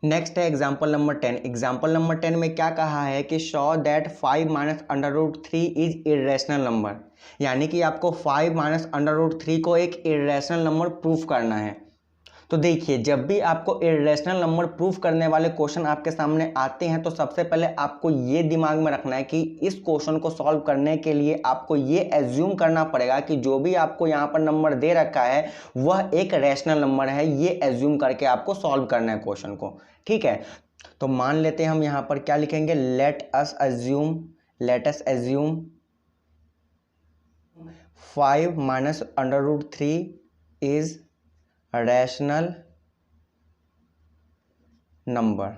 Next है example number 10। Example number 10 में क्या कहा है कि show that 5 minus under root 3 is irrational number, यानी कि आपको 5 माइनस अंडर रूट 3 को एक इरेशनल नंबर प्रूफ करना है। तो देखिए, जब भी आपको इरेशनल नंबर प्रूफ करने वाले क्वेश्चन आपके सामने आते हैं तो सबसे पहले आपको ये दिमाग में रखना है कि इस क्वेश्चन को सॉल्व करने के लिए आपको ये एज्यूम करना पड़ेगा कि जो भी आपको यहाँ पर नंबर दे रखा है वह एक रैशनल नंबर है। ये एज्यूम करके आपको सॉल्व करना है क्वेश्चन को, ठीक है। तो मान लेते हैं हम यहाँ पर क्या लिखेंगे, let us assume 5 minus under root 3 is rational number,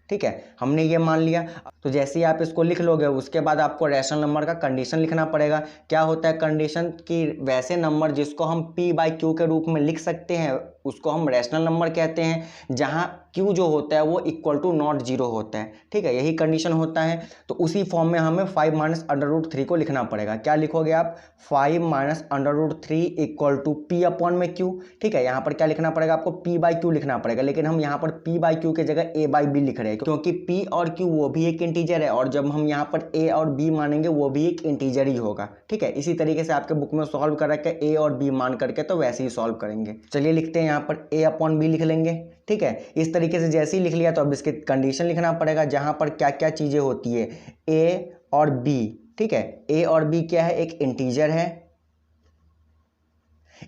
ठीक है। हमने ये मान लिया। तो जैसे ही आप इसको लिख लोगे उसके बाद आपको रैशनल नंबर का कंडीशन लिखना पड़ेगा। क्या होता है कंडीशन कि वैसे नंबर जिसको हम p बाई क्यू के रूप में लिख सकते हैं उसको हम रैशनल नंबर कहते हैं, जहां q जो होता है वो इक्वल टू नॉट जीरो होता है, ठीक है। यही कंडीशन होता है। तो उसी फॉर्म में हमें 5 माइनस अंडर रूट 3 को लिखना पड़ेगा। क्या लिखोगे आप, 5 minus under root 3 equal to p upon में q, ठीक है। यहाँ पर क्या लिखना पड़ेगा आपको, p बाई क्यू लिखना पड़ेगा, लेकिन हम यहाँ पर p बाई क्यू की जगह a बाई b लिख रहे हैं क्योंकि p और q वो भी एक इंटीजर है और जब हम यहाँ पर a और b मानेंगे वो भी एक इंटीजर ही होगा, ठीक है। इसी तरीके से आपके बुक में सॉल्व कर रखा है a और b मान करके, तो वैसे ही सॉल्व करेंगे। चलिए लिखते हैं, यहाँ पर a अपॉन b लिख लेंगे, ठीक है। इस तरीके से जैसे ही लिख लिया तो अब इसके कंडीशन लिखना पड़ेगा जहां पर क्या क्या चीजें होती है, a और b, ठीक है। a और b क्या है, एक इंटीजर है।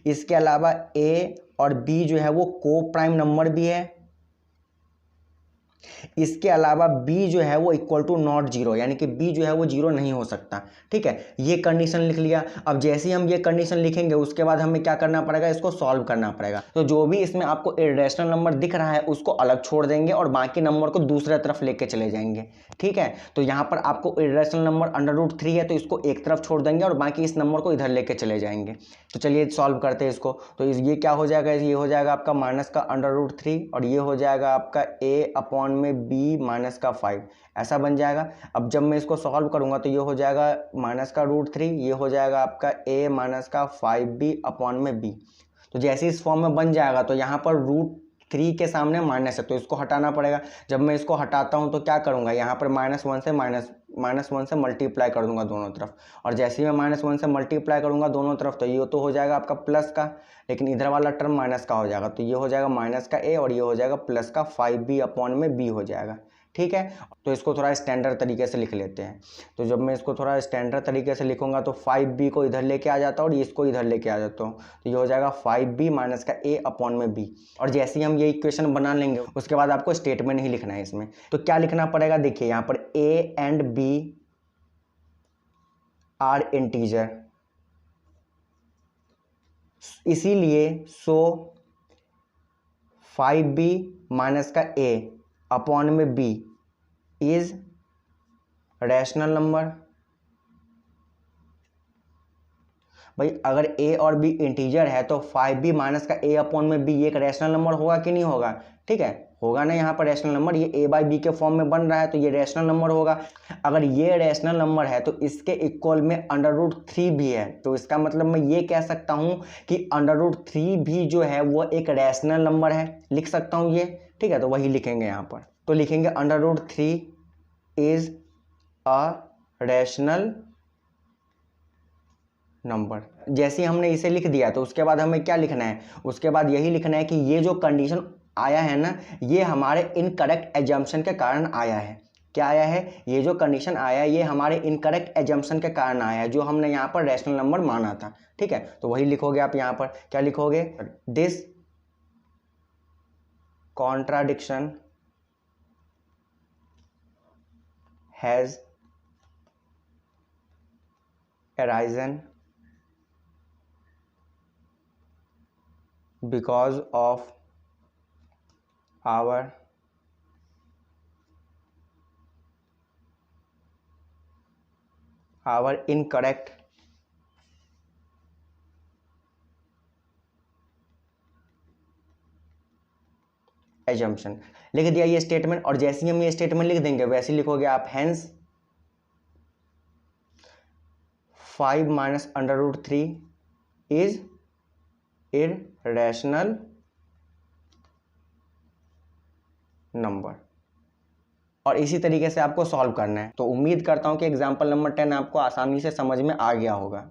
इसके अलावा a और b जो है वो को प्राइम नंबर भी है। इसके अलावा b जो है वो इक्वल टू नॉट जीरो, यानी कि b जो है वो जीरो नहीं हो सकता, ठीक है। ये कंडीशन लिख लिया। अब जैसे ही हम ये कंडीशन लिखेंगे उसके बाद हमें क्या करना पड़ेगा, इसको सॉल्व करना पड़ेगा। तो जो भी इसमें आपको इरेशनल नंबर दिख रहा है उसको अलग छोड़ देंगे और बाकी नंबर को दूसरे तरफ लेके चले जाएंगे, ठीक है। तो यहाँ पर आपको इरेशनल नंबर अंडर रूट 3 है तो इसको एक तरफ छोड़ देंगे और बाकी इस नंबर को इधर लेके चले जाएंगे। तो चलिए सॉल्व करते हैं इसको। तो ये क्या हो जाएगा, ये हो जाएगा आपका माइनस का अंडर रूट 3 और ये हो जाएगा आपका a अपॉन में b माइनस का 5, ऐसा बन जाएगा। अब जब मैं इसको सॉल्व करूंगा तो ये हो जाएगा माइनस का रूट 3, ये हो जाएगा आपका a माइनस का 5b अपॉन में b। तो जैसे इस फॉर्म में बन जाएगा तो यहाँ पर रूट 3 के सामने माइनस है तो इसको हटाना पड़ेगा। जब मैं इसको हटाता हूँ तो क्या करूँगा, यहाँ पर माइनस वन से मल्टीप्लाई कर दूंगा दोनों तरफ, और जैसे ही मैं माइनस वन से मल्टीप्लाई करूंगा दोनों तरफ तो ये तो हो जाएगा आपका प्लस का, लेकिन इधर वाला टर्म माइनस का हो जाएगा। तो ये हो जाएगा माइनस का a और ये हो जाएगा प्लस का 5b अपॉन में b हो जाएगा, ठीक है। तो इसको थोड़ा स्टैंडर्ड तरीके से लिख लेते हैं। तो जब मैं इसको थोड़ा स्टैंडर्ड तरीके से लिखूंगा तो 5b को इधर लेके आ जाता हूँ और इसको इधर लेके आ जाता हूँ, तो ये हो जाएगा 5b माइनस का a अपॉन में b। और जैसे ही हम ये इक्वेशन बना लेंगे उसके बाद आपको स्टेटमेंट ही लिखना है इसमें। तो क्या लिखना पड़ेगा, देखिए यहाँ पर a and b are integer, इसीलिए सो 5b माइनस का a अपॉन में b इज रैशनल नंबर। भाई अगर a और b इंटीजर है तो 5b माइनस का a अपॉन में b एक रैशनल नंबर होगा कि नहीं होगा, ठीक है, होगा ना। यहाँ पर रैशनल नंबर ये a बाई बी के फॉर्म में बन रहा है तो ये रैशनल नंबर होगा। अगर ये रैशनल नंबर है तो इसके इक्वल में अंडर रूट 3 भी है, तो इसका मतलब मैं ये कह सकता हूँ कि अंडर रूट 3 भी जो है वो एक रैशनल नंबर है, लिख सकता हूँ ये, ठीक है। तो वही लिखेंगे यहाँ पर, तो लिखेंगे under root 3 is a rational number. जैसे हमने इसे लिख दिया तो उसके बाद हमें क्या लिखना है, उसके बाद यही लिखना है कि ये जो कंडीशन आया है ना ये हमारे इनकरेक्ट एजम्पशन के कारण आया है। क्या आया है, ये जो कंडीशन आया है ये हमारे इनकरेक्ट एजम्पशन के कारण आया है जो हमने यहाँ पर रैशनल नंबर माना था, ठीक है। तो वही लिखोगे आप यहाँ पर, क्या लिखोगे, this contradiction has arisen because of our incorrect assumption। लिख दिया ये स्टेटमेंट, और जैसे ही हम ये स्टेटमेंट लिख देंगे वैसे ही लिखोगे आप, hence 5 minus under root 3 is irrational number, और इसी तरीके से आपको सॉल्व करना है। तो उम्मीद करता हूँ कि एग्जाम्पल नंबर 10 आपको आसानी से समझ में आ गया होगा।